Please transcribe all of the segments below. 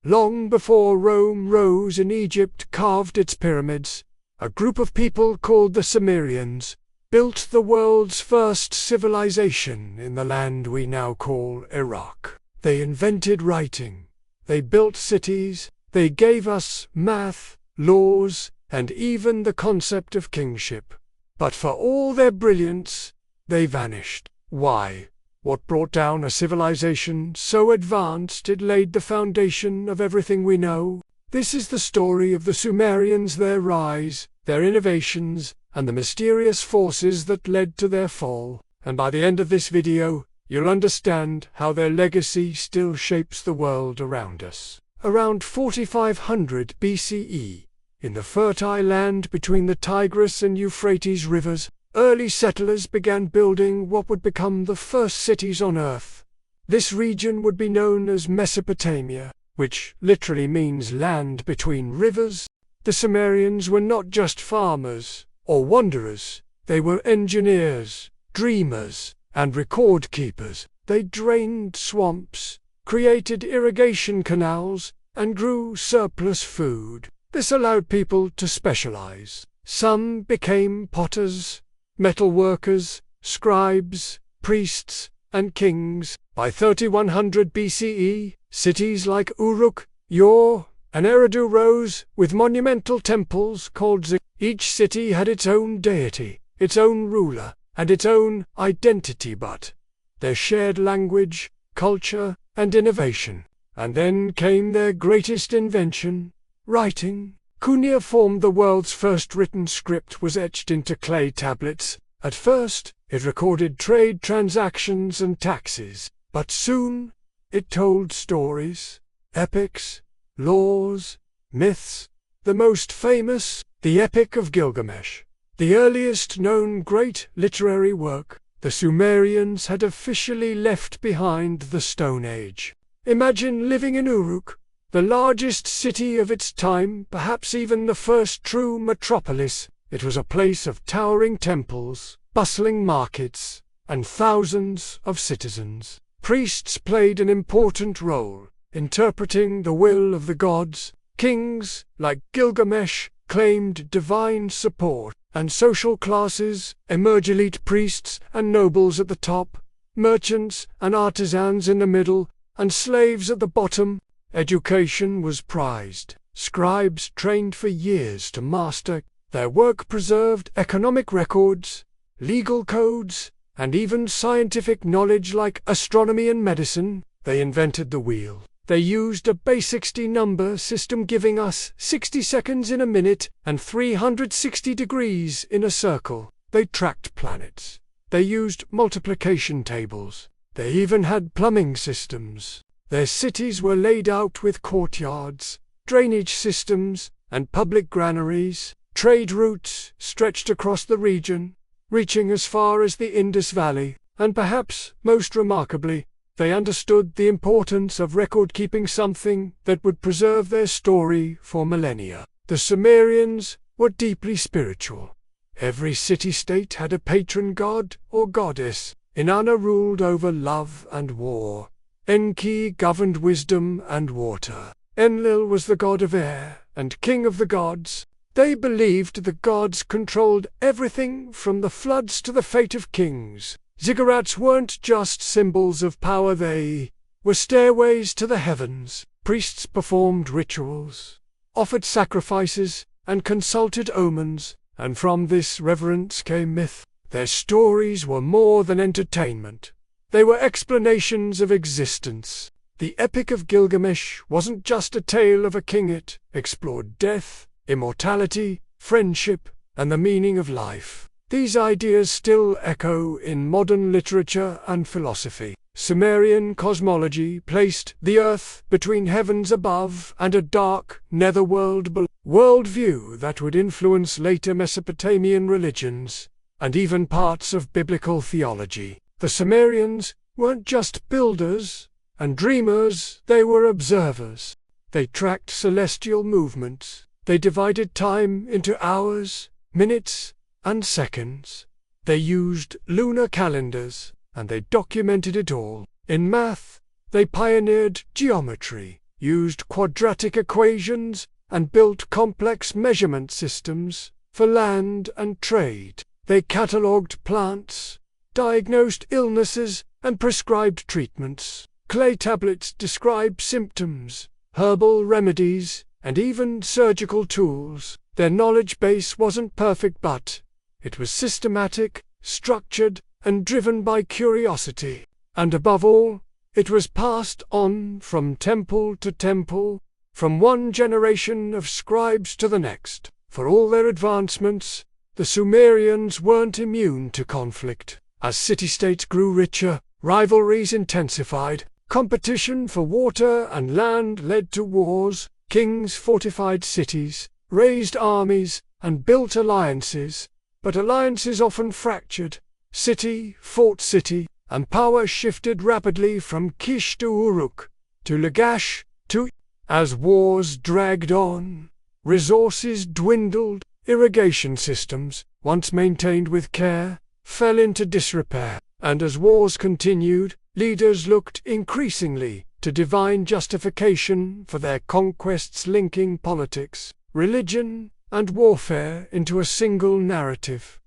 Long before Rome rose and Egypt carved its pyramids, a group of people called the Sumerians built the world's first civilization in the land we now call Iraq. They invented writing, they built cities, they gave us math, laws, and even the concept of kingship. But for all their brilliance, they vanished. Why? What brought down a civilization so advanced it laid the foundation of everything we know? This is the story of the Sumerians, their rise, their innovations, and the mysterious forces that led to their fall. And by the end of this video, you'll understand how their legacy still shapes the world around us. Around 4500 BCE, in the fertile land between the Tigris and Euphrates rivers, early settlers began building what would become the first cities on Earth. This region would be known as Mesopotamia, which literally means land between rivers. The Sumerians were not just farmers or wanderers, they were engineers, dreamers, and record keepers. They drained swamps, created irrigation canals, and grew surplus food. This allowed people to specialize. Some became potters, metal workers, scribes, priests, and kings. By 3100 BCE, cities like Uruk, Ur, and Eridu rose, with monumental temples called Zig. Each city had its own deity, its own ruler, and its own identity, but their shared language, culture, and innovation. And then came their greatest invention, writing. Cuneiform, the world's first written script, was etched into clay tablets. At first, it recorded trade transactions and taxes, but soon it told stories, epics, laws, myths. The most famous, the Epic of Gilgamesh, the earliest known great literary work. The Sumerians had officially left behind the Stone Age. Imagine living in Uruk, the largest city of its time, perhaps even the first true metropolis. It was a place of towering temples, bustling markets, and thousands of citizens. Priests played an important role, interpreting the will of the gods. Kings, like Gilgamesh, claimed divine support, and social classes emerged: elite priests and nobles at the top, merchants and artisans in the middle, and slaves at the bottom. Education was prized. Scribes trained for years to master. Their work preserved economic records, legal codes, and even scientific knowledge like astronomy and medicine. They invented the wheel. They used a base 60 number system, giving us 60 seconds in a minute and 360 degrees in a circle. They tracked planets. They used multiplication tables. They even had plumbing systems. Their cities were laid out with courtyards, drainage systems, and public granaries. Trade routes stretched across the region, reaching as far as the Indus Valley. And perhaps most remarkably, they understood the importance of record-keeping, something that would preserve their story for millennia. The Sumerians were deeply spiritual. Every city-state had a patron god or goddess. Inanna ruled over love and war. Enki governed wisdom and water. Enlil was the god of air and king of the gods. They believed the gods controlled everything from the floods to the fate of kings. Ziggurats weren't just symbols of power, they were stairways to the heavens. Priests performed rituals, offered sacrifices, and consulted omens, and from this reverence came myth. Their stories were more than entertainment. They were explanations of existence. The Epic of Gilgamesh wasn't just a tale of a king, it explored death, immortality, friendship, and the meaning of life. These ideas still echo in modern literature and philosophy. Sumerian cosmology placed the earth between heavens above and a dark netherworld below. Worldview that would influence later Mesopotamian religions and even parts of biblical theology. The Sumerians weren't just builders and dreamers, they were observers. They tracked celestial movements. They divided time into hours, minutes, and seconds. They used lunar calendars, and they documented it all. In math, they pioneered geometry, used quadratic equations, and built complex measurement systems for land and trade. They catalogued plants, diagnosed illnesses, and prescribed treatments. Clay tablets described symptoms, herbal remedies, and even surgical tools. Their knowledge base wasn't perfect, but it was systematic, structured, and driven by curiosity. And above all, it was passed on from temple to temple, from one generation of scribes to the next. For all their advancements, the Sumerians weren't immune to conflict. As city-states grew richer, rivalries intensified. Competition for water and land led to wars. Kings fortified cities, raised armies, and built alliances. But alliances often fractured. City fought city, and power shifted rapidly from Kish to Uruk, to Lagash, to... As wars dragged on, resources dwindled. Irrigation systems, once maintained with care, fell into disrepair. And as wars continued, leaders looked increasingly to divine justification for their conquests, linking politics, religion, and warfare into a single narrative.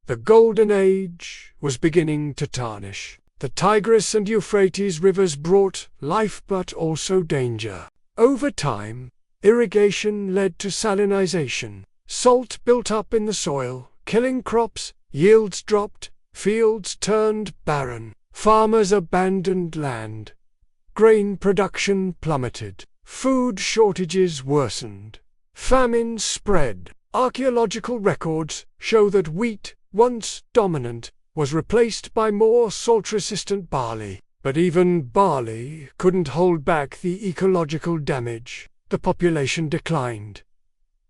The Golden Age was beginning to tarnish. The Tigris and Euphrates rivers brought life but also danger. Over time, irrigation led to salinization. Salt built up in the soil, killing crops, yields dropped, fields turned barren. Farmers abandoned land. Grain production plummeted. Food shortages worsened. Famine spread. Archaeological records show that wheat, once dominant, was replaced by more salt-resistant barley. But even barley couldn't hold back the ecological damage. The population declined.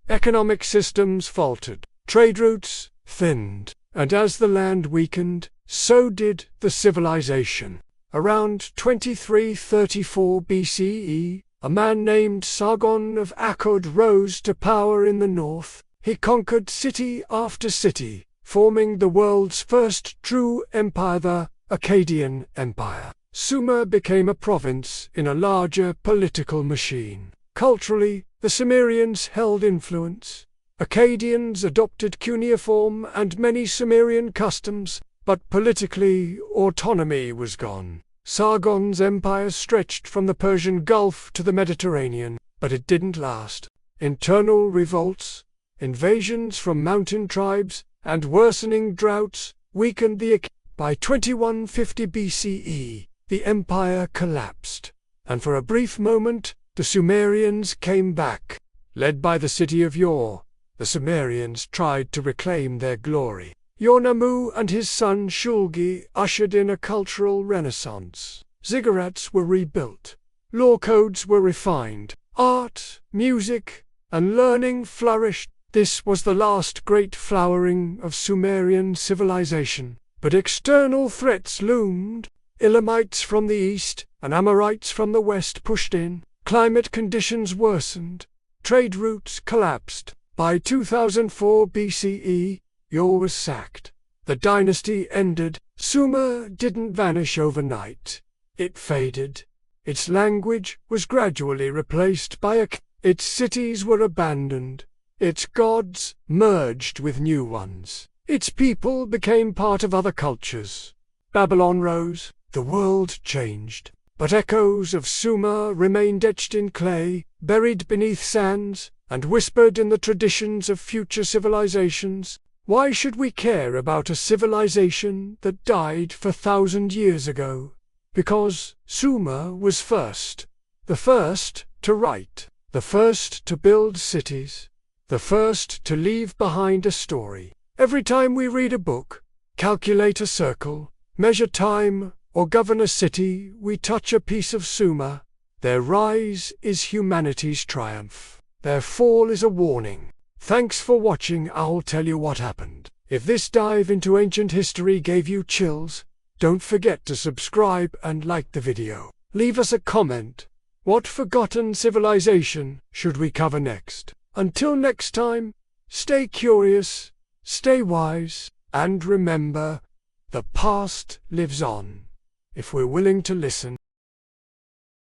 Economic systems faltered. Trade routes thinned. And as the land weakened, so did the civilization. Around 2334 BCE, a man named Sargon of Akkad rose to power in the north. He conquered city after city, forming the world's first true empire, the Akkadian Empire. Sumer became a province in a larger political machine. Culturally, the Sumerians held influence. Akkadians adopted cuneiform and many Sumerian customs, but politically autonomy was gone. Sargon's empire stretched from the Persian Gulf to the Mediterranean, but it didn't last. Internal revolts, invasions from mountain tribes, and worsening droughts weakened the Akkadians. By 2150 BCE, the empire collapsed, and for a brief moment, the Sumerians came back. Led by the city of Ur, the Sumerians tried to reclaim their glory. Ur-Nammu and his son Shulgi ushered in a cultural renaissance. Ziggurats were rebuilt. Law codes were refined. Art, music, and learning flourished. This was the last great flowering of Sumerian civilization. But external threats loomed. Elamites from the east and Amorites from the west pushed in. Climate conditions worsened. Trade routes collapsed. By 2004 BCE, Ur was sacked. The dynasty ended. Sumer didn't vanish overnight. It faded. Its language was gradually replaced by its cities were abandoned. Its gods merged with new ones. Its people became part of other cultures. Babylon rose. The world changed. But echoes of Sumer remained etched in clay, buried beneath sands, and whispered in the traditions of future civilizations. Why should we care about a civilization that died 4,000 years ago? Because Sumer was first. The first to write. The first to build cities. The first to leave behind a story. Every time we read a book, calculate a circle, measure time, or govern a city, we touch a piece of Sumer. Their rise is humanity's triumph. Their fall is a warning. Thanks for watching. I'll tell you what happened. If this dive into ancient history gave you chills, don't forget to subscribe and like the video. Leave us a comment. What forgotten civilization should we cover next? Until next time, stay curious, stay wise, and remember, the past lives on, if we're willing to listen.